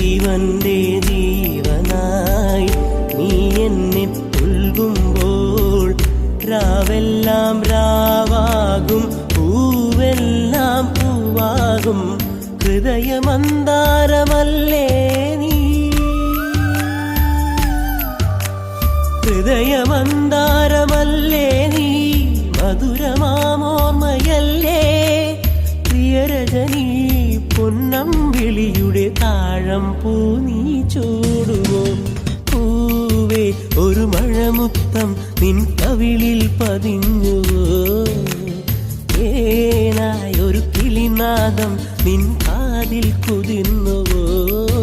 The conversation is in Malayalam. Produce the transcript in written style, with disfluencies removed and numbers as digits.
ജീവന്റെ ജീവനായി നീ എന്നെ പുൽകുമ്പോൾ രാവെല്ലാം രാവാകും പൂവെല്ലാം പൂവാകും ഹൃദയമന്താരമല്ലേ നീ ഹൃദയമന്താരമല്ലേ നീ മധുരമാമോർമ്മയല്ലേ പ്രിയരജനീ പൊന്നമ്പിളിയുടെ താഴം പൂ നീ ചൂടുവോ പൂവേ ഒരു മഴമുത്തം നിൻ കവിളിൽ പതിഞ്ഞുവോ ഏനായൊരു കിളിനാദം നിൻ കാതിൽ കുതിർന്നുവോ